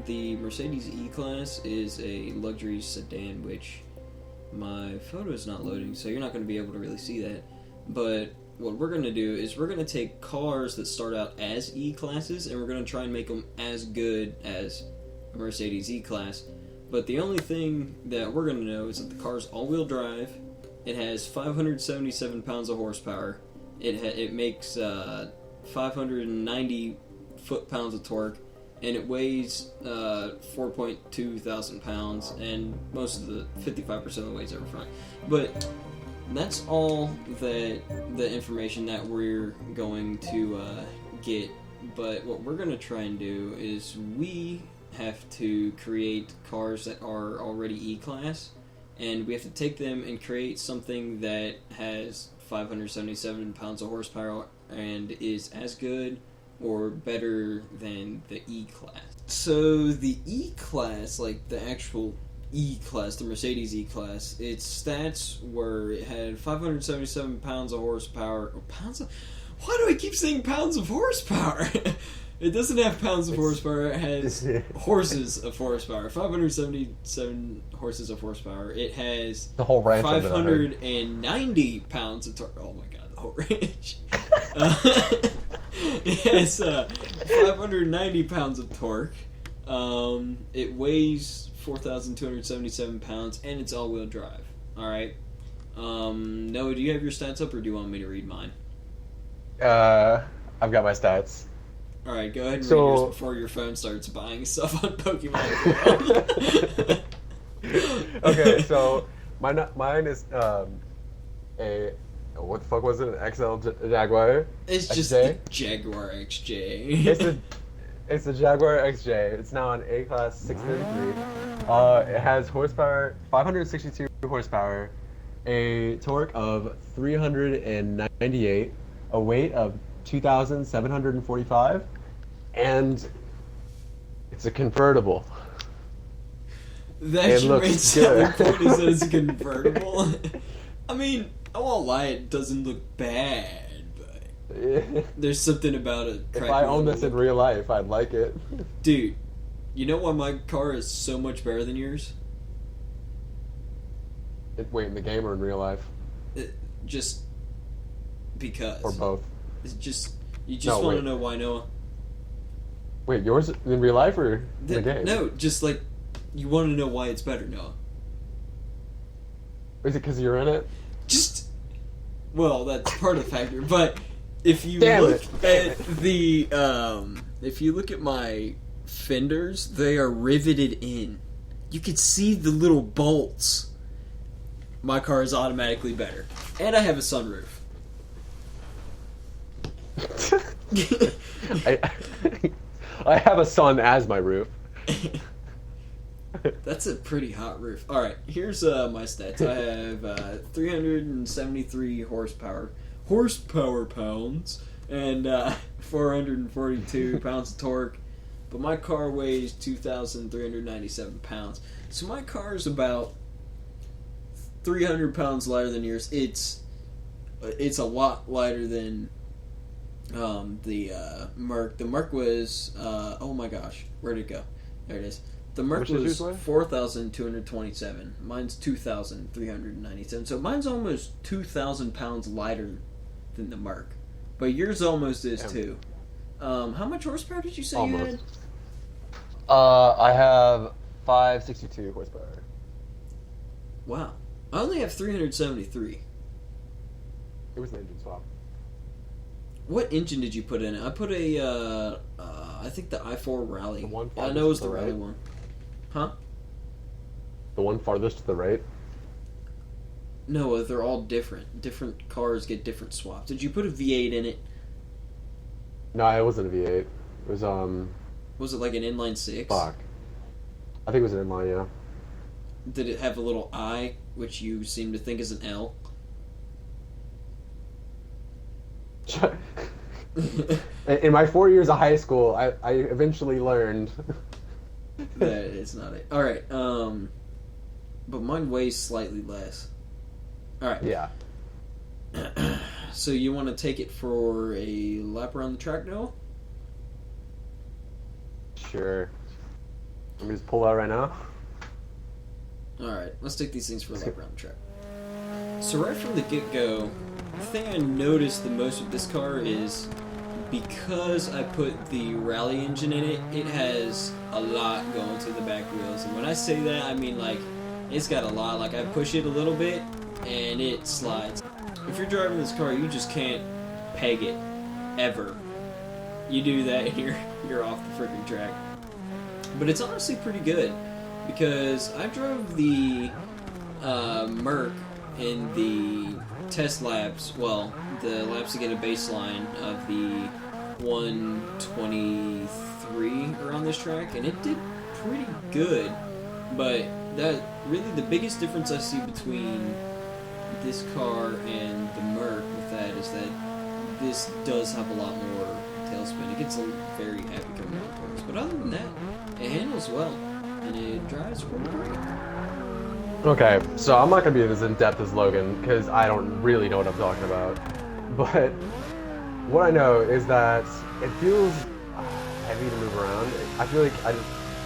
the Mercedes E-Class is a luxury sedan, which my photo is not loading, so you're not going to be able to really see that. But what we're going to do is we're going to take cars that start out as E-Classes, and we're going to try and make them as good as a Mercedes E-Class. But the only thing that we're going to know is that the car's all-wheel drive. It has 577 pounds of horsepower. It makes 590 foot-pounds of torque, and it weighs 4.2 thousand pounds, and most of the 55% of the weight's over front. But that's all the information that we're going to get. But what we're going to try and do is we have to create cars that are already E-Class, and we have to take them and create something that has 577 pounds of horsepower and is as good or better than the E-Class. So the E-Class, like the actual E-Class, the Mercedes E-Class, its stats were it had 577 pounds of horsepower. Why do I keep saying pounds of horsepower? It doesn't have pounds of horsepower. It has horses of horsepower. 577 horses of horsepower. It has the whole ranch 590 pounds of torque. Oh my god, the whole ranch. It has 590 pounds of torque. It weighs 4,277 pounds, and it's all-wheel drive. All right. Noah, do you have your stats up, or do you want me to read mine? I've got my stats. All right, go ahead and read yours before your phone starts buying stuff on Pokemon Go. Okay, so mine is a what the fuck was it? An XL Jaguar. It's just XJ? the Jaguar XJ. It's the Jaguar XJ. It's now an A-Class 633. It has horsepower, 562 horsepower, a torque of 398, a weight of 2,745, and it's a convertible. That's your main selling point, is that it's a convertible. I mean, I won't lie, it doesn't look bad, but there's something about it. If I owned this in real life, I'd like it. Dude, you know why my car is so much better than yours? Wait, in the game or in real life? Just because. Or both. It's just you just want to know why, Noah. Wait, yours in real life or in the game? No, just like you want to know why it's better, Noah. Is it because you're in it? Just that's part of the factor. But if you look at the if you look at my fenders, they are riveted in. You can see the little bolts. My car is automatically better, and I have a sunroof. I have a sun as my roof. That's a pretty hot roof. Alright, here's my stats. I have 373 horsepower pounds, and 442 pounds of torque. But my car weighs 2,397 pounds. So my car is about 300 pounds lighter than yours. It's a lot lighter than the Merc. The Merc was oh my gosh, where'd it go? There it is. The Merc was 4,227. Mine's 2,397. So mine's almost 2,000 pounds lighter than the Merc, but yours almost is too. How much horsepower did you say you had? I have 562 horsepower. Wow, I only have 373. It was an engine swap. What engine did you put in it? I put a, I think the i4 Rally. The one I know it was the Rally one. Huh? The one farthest to the right? No, they're all different. Different cars get different swaps. Did you put a V8 in it? No, it wasn't a V8. It was, Was it like an inline six? Fuck. I think it was an inline, yeah. Did it have a little I, which you seem to think is an L? In my 4 years of high school, I eventually learned. That is not it. Alright, but mine weighs slightly less. Alright. Yeah. So you want to take it for a lap around the track, Noah? Sure. Let me just pull out right now. Alright, let's take these things for a lap around the track. So right from the get-go, the thing I noticed the most with this car is because I put the rally engine in it, it has a lot going to the back wheels. And when I say that, I mean like, it's got a lot. Like I push it a little bit and it slides. If you're driving this car, you just can't peg it, ever. You do that and you're off the freaking track. But it's honestly pretty good because I drove the Merc in the test laps, well, the laps to get a baseline of the 123 around this track, and it did pretty good. But that really the biggest difference I see between this car and the Merc with that is that this does have a lot more tailspin. It gets a very happy coming out of corners, but other than that, it handles well and it drives pretty great. Okay, so I'm not gonna be as in depth as Logan because I don't really know what I'm talking about. But what I know is that it feels heavy to move around. I feel like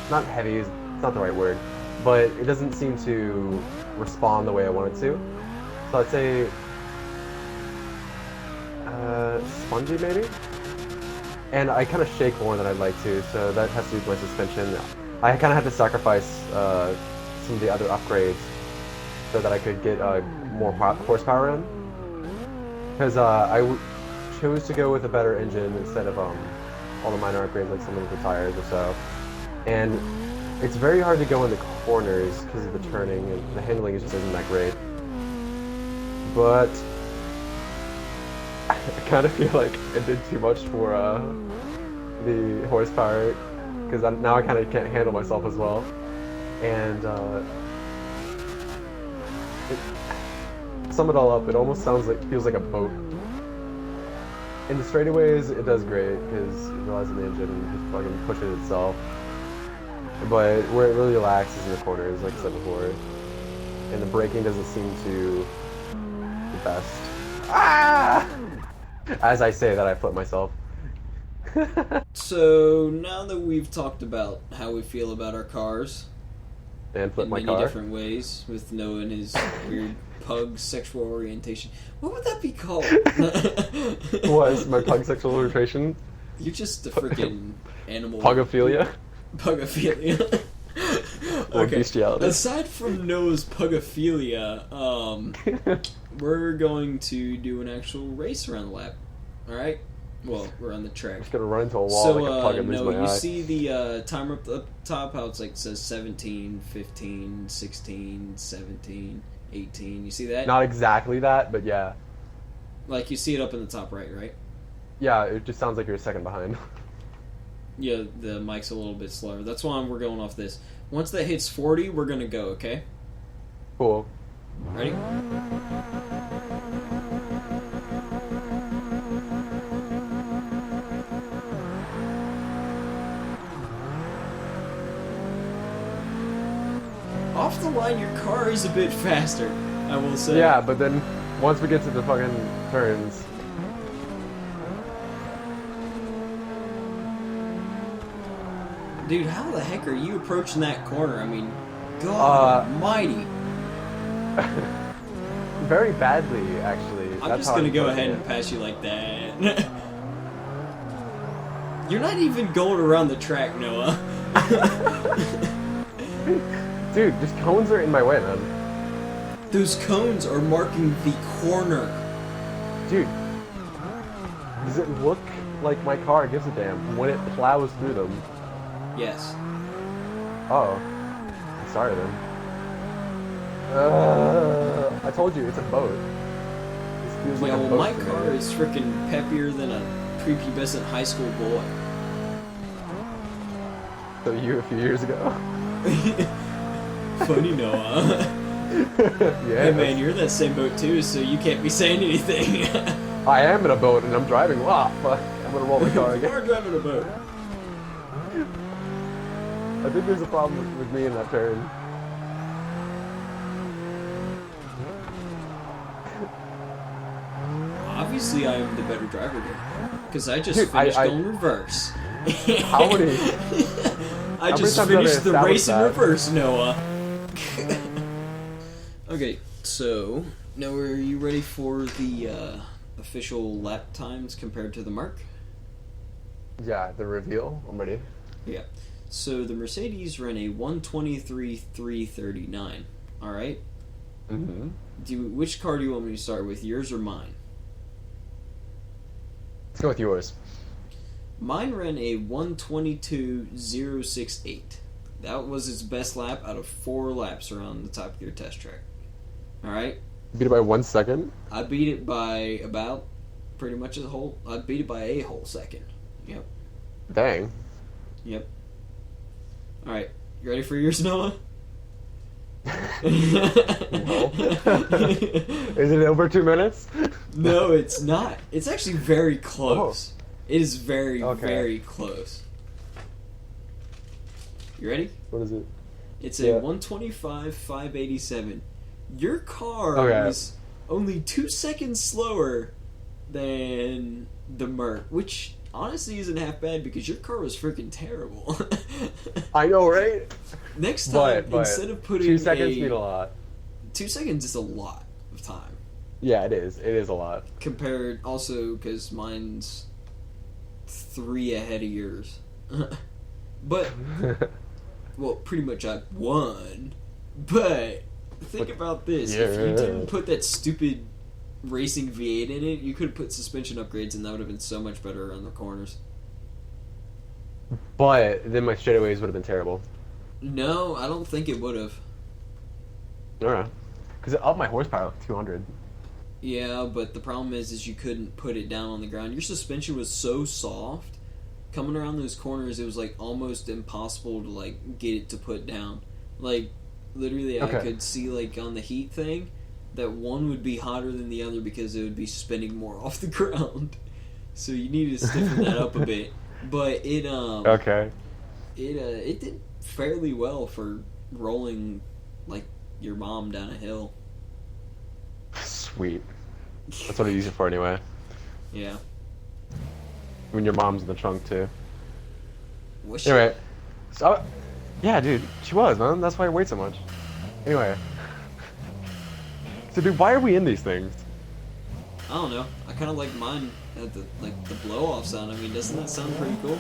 not heavy is not the right word, but it doesn't seem to respond the way I want it to. So I'd say spongy maybe. And I kind of shake more than I'd like to, so that has to do with my suspension. I kind of had to sacrifice some of the other upgrades so that I could get more horsepower in. Because I chose to go with a better engine instead of all the minor upgrades like some of the tires or so. And it's very hard to go in the corners because of the turning, and the handling just isn't that great. But I kind of feel like it did too much for the horsepower, because now I kind of can't handle myself as well. And sum it all up, it almost feels like a boat. In the straightaways, it does great because it relies on the engine and just fucking pushes itself. But where it really lacks is in the corners, like I said before. And the braking doesn't seem to be the best. Ah! As I say that, I flip myself. So now that we've talked about how we feel about our cars And flip in my many car. different ways, with Noah and his weird pug sexual orientation, what would that be called? What is my pug sexual orientation? You're just a freaking animal. Pugophilia? Pugophilia. Or bestiality. Aside from Noah's pugophilia, we're going to do an actual race around the lap. Alright? Well, we're on the track. I'm just gonna run into a wall So, like a pug and lose no, my you eye. see the timer up the top, how it's like says 17, 15, 16, 17, 18. You see that? Not exactly that, but yeah. Like, you see it up in the top right, right? Yeah, it just sounds like you're a second behind. Yeah, the mic's a little bit slower. That's why we're going off this. Once that hits 40, we're gonna go, okay? Cool. Ready? Off the line, your car is a bit faster, I will say. Yeah, but then once we get to the fucking turns... Dude, how the heck are you approaching that corner? I mean, God almighty. Very badly, actually. I'm That's just how gonna go approaching ahead it. and pass you like that. You're not even going around the track, Noah. Dude, just cones are in my way, man. Those cones are marking the corner. Dude, does it look like my car gives a damn when it plows through them? Yes. Oh. I'm sorry then. I told you, it's a boat. This feels like Yeah, a well, boat my to car me. is freaking peppier than a prepubescent high school boy. So you a few years ago? Funny, Noah. Yeah. Hey, man, you're in that same boat too, so you can't be saying anything. I am in a boat and I'm driving. Wow, fuck. I'm gonna roll the car You again. are driving a boat. I think there's a problem with me in that turn. Obviously, I am the better driver here. Because I just Dude, finished I- going reverse. How many? I How just many times finished have the they race in established reverse, Noah. Okay, so now are you ready for the official lap times compared to the Merc? Yeah, the reveal. I'm ready. Yeah. So the Mercedes ran a 1:23.339. All right. Mm-hmm. Which car do you want me to start with, yours or mine? Let's go with yours. Mine ran a 1:22.068. That was its best lap out of 4 laps around the Top Gear test track. All right. Beat it by 1 second. I beat it by about pretty much a whole. I beat it by a whole second. Yep. Dang. Yep. All right. You ready for yours, Noah? No. Is it over 2 minutes? No, it's not. It's actually very close. It is very, very close. You ready? What is it? It's a 125.587. Your car is only 2 seconds slower than the Merc, which honestly isn't half bad because your car was freaking terrible. I know, right? Next time, instead of putting 2 seconds mean a lot. 2 seconds is a lot of time. Yeah, it is. It is a lot. Compared also because mine's 3 ahead of yours. But, well, pretty much I won. But think about this. Yeah. If you didn't put that stupid racing V8 in it, you could have put suspension upgrades and that would have been so much better around the corners. But then my straightaways would have been terrible. No, I don't think it would have. Alright. Because it upped my horsepower to 200. Yeah, but the problem is you couldn't put it down on the ground. Your suspension was so soft. Coming around those corners, it was like almost impossible to like get it to put down. Like literally, I could see like on the heat thing that one would be hotter than the other because it would be spinning more off the ground. So you needed to stiffen that up a bit. But it it did fairly well for rolling like your mom down a hill. Sweet. That's what I use it for anyway. Yeah. When your mom's in the trunk too. Was she? Anyway, so yeah, dude, she was, man. That's why I wait so much. Anyway, so dude, why are we in these things? I don't know. I kind of like mine at the blow off sound. I mean, doesn't that sound pretty cool?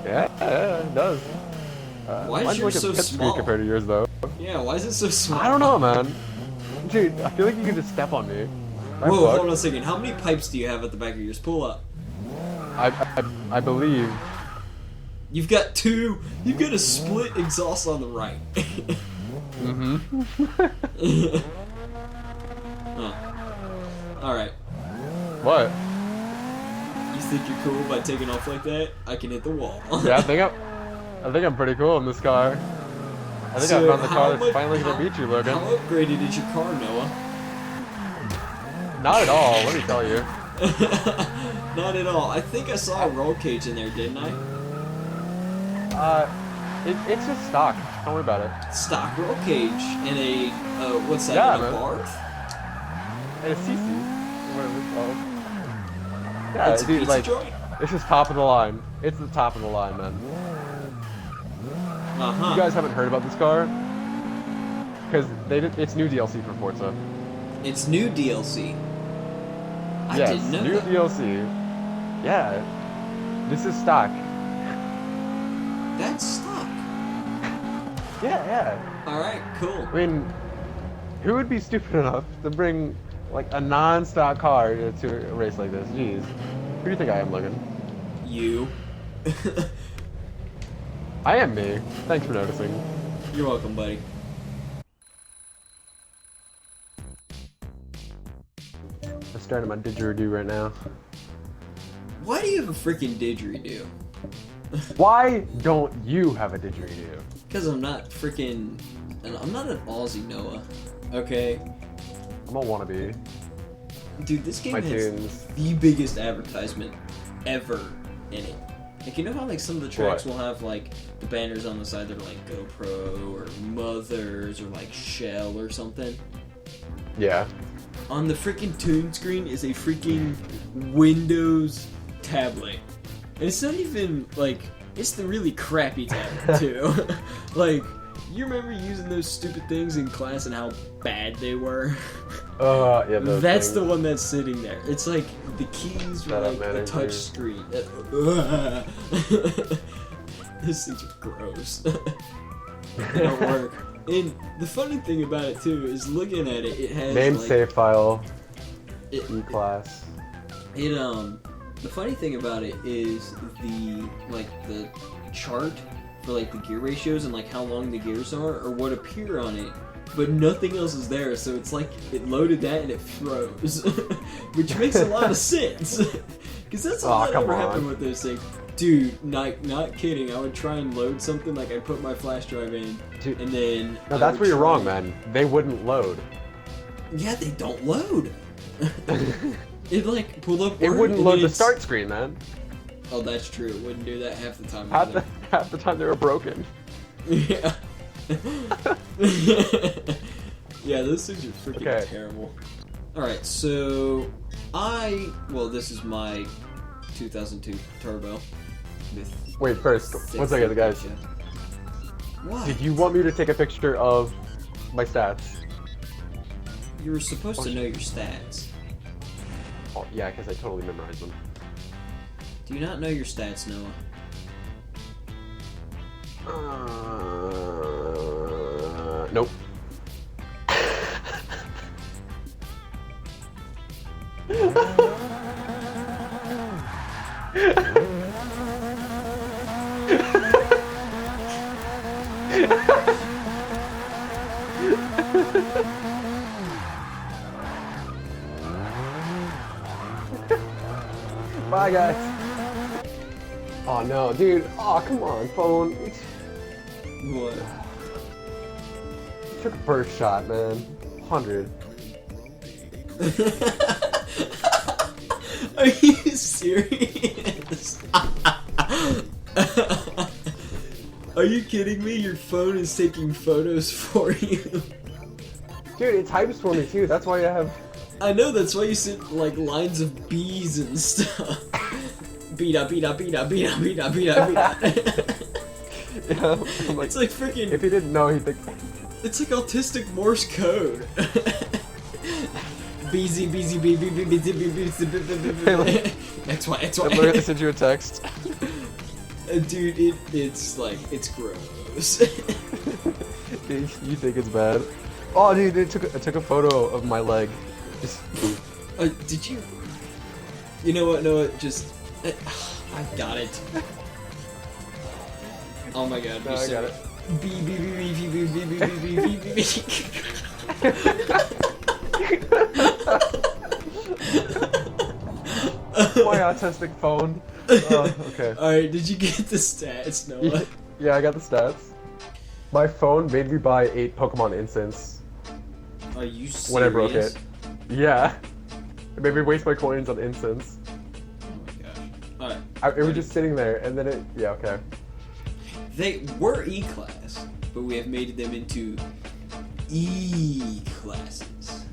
Yeah, it does. Why is mine's yours like a so pipsqueak small? compared to yours, though. Yeah, why is it so small? I don't know, man. Dude, I feel like you can just step on me. Whoa, hold on a second. How many pipes do you have at the back of yours? Pull up. I believe. You've got 2. You've got a split exhaust on the right. Mm-hmm. Huh. All right. What? You think you're cool by taking off like that? I can hit the wall. Yeah, I think I'm pretty cool in this car. I think I found the car that's finally gonna beat you, Logan. How upgraded is your car, Noah? Not at all, let me tell you. Not at all. I think I saw a roll cage in there, didn't I? It's just stock. Don't worry about it. Stock roll cage and a what's that? Yeah, in a man. Barth? And a CC, whatever it's called. Yeah, It's a dude, pizza like, joint. it's just top of the line. It's the top of the line, man. Uh-huh. You guys haven't heard about this car? Because it's new DLC for Forza. It's new DLC. I Yes, didn't know new that. DLC. Yeah. This is stock. That's stock. Yeah. Alright, cool. I mean, who would be stupid enough to bring, like, a non-stock car to a race like this? Jeez. Who do you think I am, Logan? You. I am me. Thanks for noticing. You're welcome, buddy. I'm starting my didgeridoo right now. Why do you have a freaking didgeridoo? Why don't you have a didgeridoo? Because I'm not freaking... I'm not an Aussie, Noah. Okay? I'm a wannabe. Dude, this game My has tunes. the biggest advertisement ever in it. Like, you know how, like, some of the tracks will have, like, the banners on the side that are, like, GoPro or Mothers or, like, Shell or something? Yeah. On the freaking tune screen is a freaking Windows tablet. And it's not even, like, it's the really crappy tablet too. Like, you remember using those stupid things in class and how bad they were? Yeah, That's things. the one that's sitting there. It's like the keys were like a touch screen. Those things are gross. They don't work. And the funny thing about it too is looking at it, it has name like, save file. it, class. It the funny thing about it is the chart for like the gear ratios and like how long the gears are what appear on it, but nothing else is there. So it's like it loaded that and it froze, which makes a lot of sense because that's a lot ever happened with those things. Dude, not kidding. I would try and load something, like I'd put my flash drive in, Dude, and then no, that's where you're wrong, man. They wouldn't load. Yeah, they don't load. It like pulled up. It wouldn't load the start screen, man. Oh, that's true. It wouldn't do that half the time. Half the time they were broken. Yeah. Yeah, those things are freaking terrible. Alright, so this is my 2002 Turbo. Wait, first, 1 second, guys. What? Did you want me to take a picture of my stats? You were supposed to know your stats. Oh, yeah, because I totally memorized them. Do you not know your stats, Noah? Nope. Bye, guys. Oh no, dude. Oh, come on, phone. What? Took a first shot, man. 100. Are you serious? Are you kidding me? Your phone is taking photos for you. Dude, it types for me too. That's why I have. I know, that's why you sent like lines of bees and stuff. Beat up, beat up, beat up, beat up, beat up, beat up, beat up. Yeah, I'm like, it's like freaking. If he didn't know, he'd think. It's like autistic Morse code. BZ, BZ, BB, BZ, BB, X, Y, X, Y. I'm literally send you a text. Dude, it's like, it's gross. Dude, you think it's bad? Oh, dude, I took a photo of my leg. Just. Did you? You know what? Noah, just. I got it. Oh my god. No, I got it. B B B B B B B B B B B B. My autistic phone. Okay. Alright, did you get the stats, Noah? Yeah, I got the stats. My phone made me buy 8 Pokemon instants. Are you serious? When I broke it. Yeah. It made me waste my coins on instants. Oh my gosh. Alright. It was just sitting there, and then it. Yeah, okay. They were E-class, but we have made them into E-classes.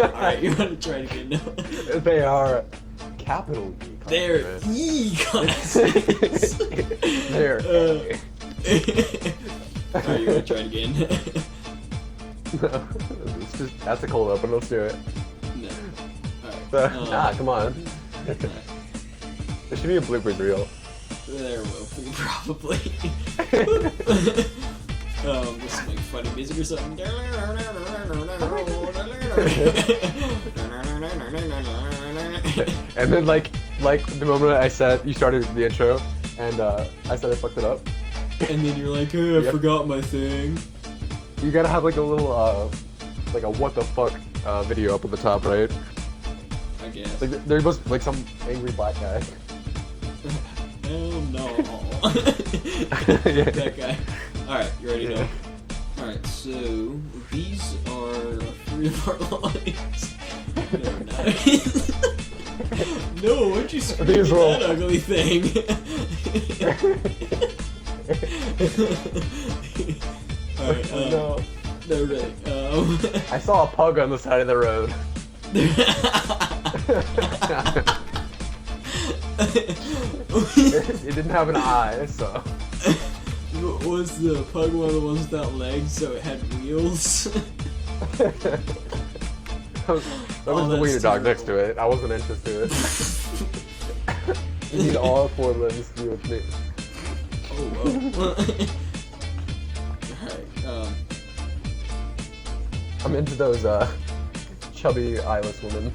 Alright, you want to try it again? No. They are capital E classes. They're E-classes. They're. Alright, you want to try it again? It's just, that's a cold open, let's do it. No. Alright. Come on. There should be a bloopers reel. There will be, probably. This is like funny music or something. And then like the moment I said you started the intro, and I said I fucked it up. And then you're like, oh, I forgot my thing. You gotta have like a little like a what the fuck video up at the top, right? I guess. Like there must like some angry black guy. Hell no. Yeah. That guy. Alright, you ready to go? Alright, so these are 3 of our lines. No, they're not. No, why'd you scream at that ugly thing? Alright, No. No, really. I saw a pug on the side of the road. It didn't have an eye, so. Was the pug one of the ones without legs, so it had wheels? That was the wiener dog next to it. I wasn't interested in it. You need all 4 limbs to be with me. Oh, whoa. Alright, I'm into those chubby eyeless women.